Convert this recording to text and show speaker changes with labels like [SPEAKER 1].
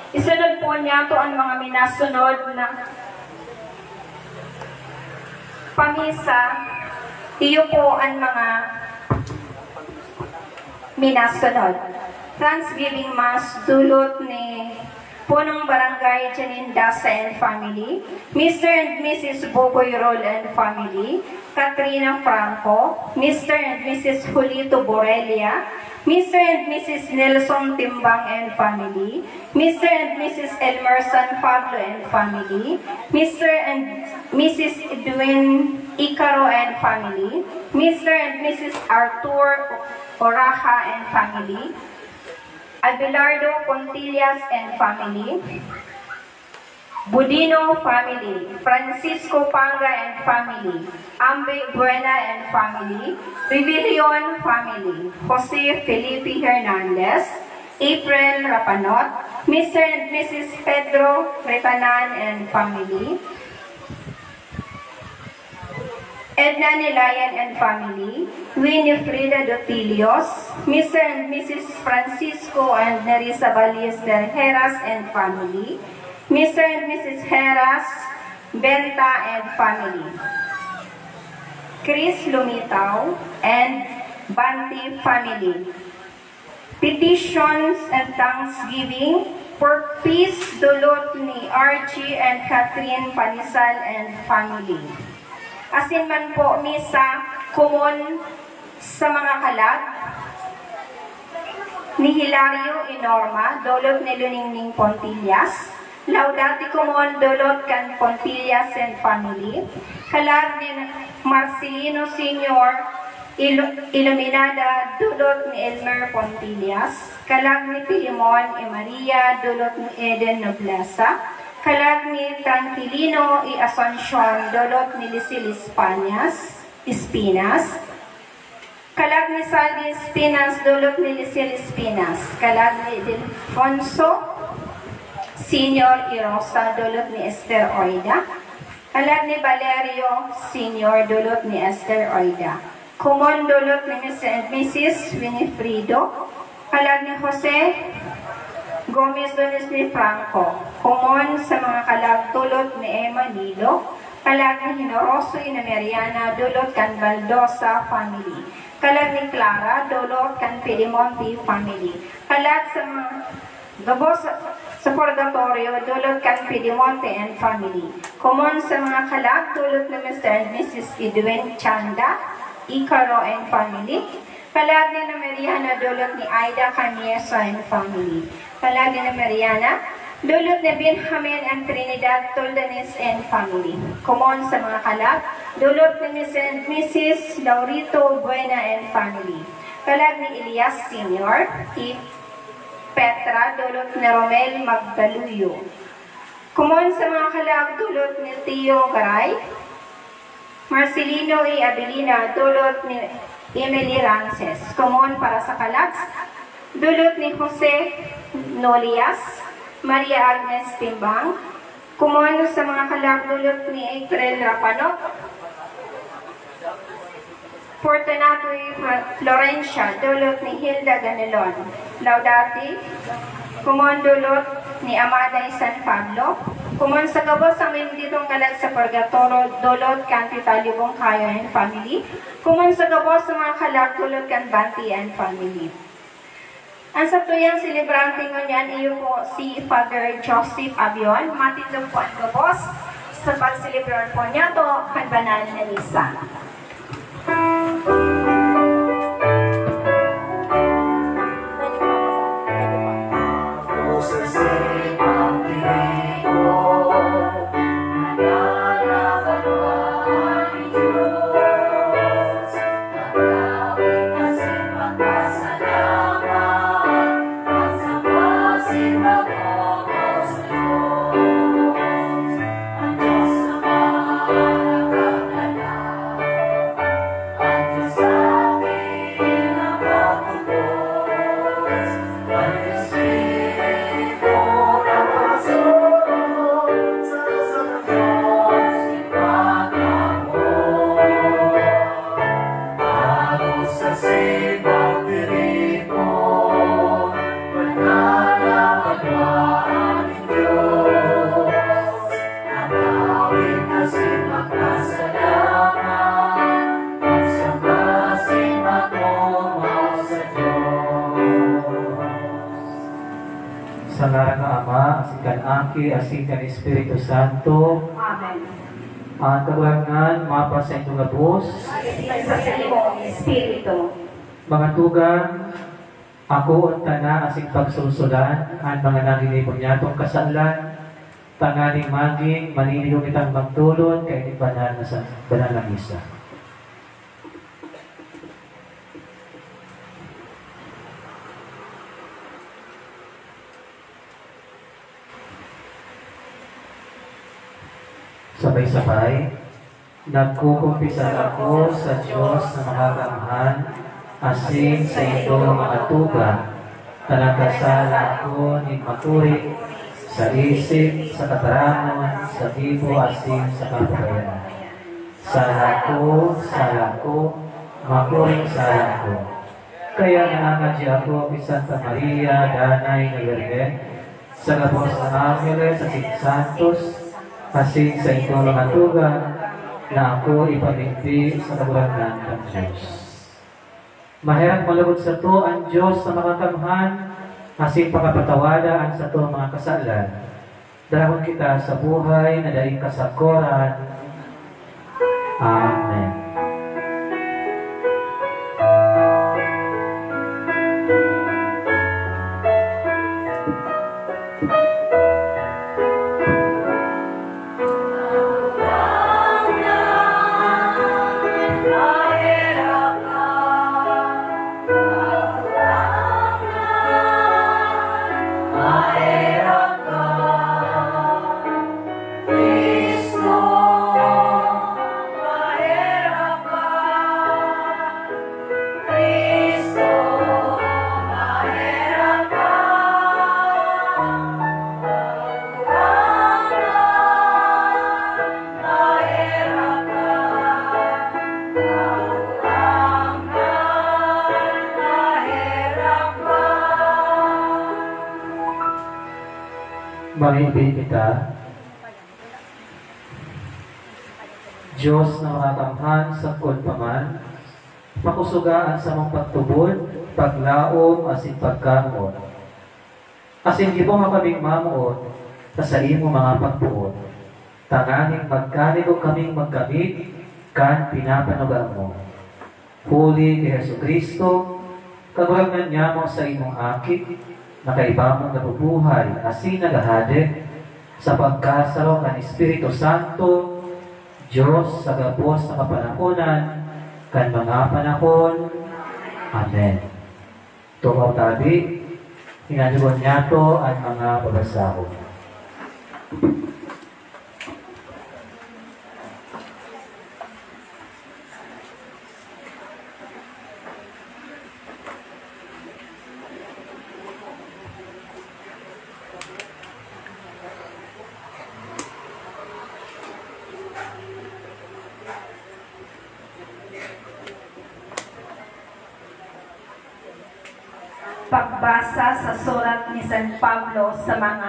[SPEAKER 1] Isunod po niya to ang mga minasunod na pamisa. Iyo po ang mga minasunod. Thanksgiving Mass, dulot ni Punong Barangay Janine Dasa and family, Mr. and Mrs. Boboy Roll and family, Katrina Franco, Mr. and Mrs. Julito Borelia, Mr. and Mrs. Nelson Timbang and family, Mr. and Mrs. Elmer San Pablo and family, Mr. and Mrs. Edwin Icaro and family, Mr. and Mrs. Arthur Oraja and family, Abelardo Contillas and family, Budino family, Francisco Panga and family, Ambe Buena and family, Revillon family, Jose Felipe Hernandez, April Rapanot, Mr. and Mrs. Pedro Retanan and family, Edna Nilayan and family, Winifrida Dotilios, Mr. and Mrs. Francisco and Nerissa Balies del Heras and family, Mr. and Mrs. Heras, Benta and family, Chris Lumitaw and Banti family. Petitions and Thanksgiving for peace dulot ni Archie and Catherine Panisal and family. Asin man po misa kumon sa mga kalat ni Hilario Inorma, dulot ni Luningning Pontillas, Laudati kumon dulot kan Pontillas and family, kalat ni Marcelino Sr. Iluminada, dulot ni Elmer Pontillas, kalat ni Pilimon y Maria, dulot ni Eden Noblesa, kalag ni Tranquilino y Asuncion, dulot ni Lisil Espinas, kalag ni Salvi Espinas, dulot ni Lisil Espinas, kalag ni Delfonso Senior y Rosa, dulot ni Esther Oida, kalag ni Valerio Senior, dulot ni Esther Oida, kumon dulot ni Mr. and Mrs. Winifrido, kalag ni Jose Gomez Donis ni Franco, kumon sa mga kalag dulot ni Emma Lilo, kalag ni Hinoroso y na Mariana, dulot kan Baldosa family, kalag ni Clara, dulot kan Pedimonte family, kalag sa mga gabos sa Purgatorio, dulot kan Pedimonte and family, kumon sa mga kalag dulot ni Mr. and Mrs. Edwin Chanda, Icaro and family, kalag ni na Mariana, dulot ni Aida Caniesa and family, kalag ni na Mariana, dulot ni Benjamin and Trinidad Toldanes and family. Kumon sa mga kalag, dulot ni Mrs. Laurito Buena and family. Kalag ni Elias Sr. Petra, dulot ni Romel Magdaluyo. Kumon sa mga kalag, dulot ni Tio Garay, Marcelino y Abelina, dulot ni Emily Rances. Kumon para sa kalag, dulot ni Jose Nolias, Maria Agnes Timbang, kumon sa mga kalag, dulot ni April Rapanot, Fortunato y Florencia, dulot ni Hilda Ganelon, Laudati, kumon dulot ni Amada y San Pablo, kumon sa gabos ang ditong kalag sa Purgatorio, dulot kan Tita Libong Kayo and family, kumon sa gabos sa mga kalag, dulot kan Banti and family. Ang sa tuyang celebrante ngunyan iyo po si Father Joseph Abion, matindog po ang gabos sa pag-celebrar po niya to ang banal na misa.
[SPEAKER 2] Sa ngalan ng Ama, asikan Aki, asikan Espiritu Santo.
[SPEAKER 1] Amen.
[SPEAKER 2] Ang kagulangan, mapa sa inyong gabos.
[SPEAKER 1] Asikan sa salibong Espiritu.
[SPEAKER 2] Mga tugang, ako ang tana asing pagsulsulan, ang mga nanginipon niyatong kasalan, tanganing maging, maniliw kitang magtulon, kay banal na sa banal na misa. Sabay-sabay, nagkukumpisal ako sa Diyos na makakamhan, asin sa ito mga tuga, talagkasala ako ni maturi, sa isip, sa katarangon, sa bibo, asin sa kapabayan. Sala ko, makuring sala ko. Kaya nanangadji ako kay Santa Maria, Danay na Virgen, sa gabos ng Angeles, sa Santos, asin sa ito mga tuga, na ako ipamigti sa kabulangan ng Diyos. Mahirap malugod sa to ang Diyos na makakamhan, asin pakapatawadaan sa to mga kasalan. Dalawon kita sa buhay na daing kasakoran. Amen. Mag-ibig kita, Diyos na makakamhan sa paman, makusugaan sa mong pagtubod, paglaom, asin pagkamot. Asin di mo makaming mamuot, sa imo mga pagbuot. Tanganing magkanig o kaming magkamit, kan pinapanagan mo. Huli kay Yesu Kristo, kagulangan niya mo sa imong akit, nakaibamong nabubuhay, asin nagahadin, sa pagkasaro kan Espiritu Santo, Diyos sa gabos na kapanahonan, kan mga panahon. Amen. Tumaw tabi, hinanugon niya to ang mga babasaho.
[SPEAKER 1] Pagbasa sa surat ni San Pablo sa mga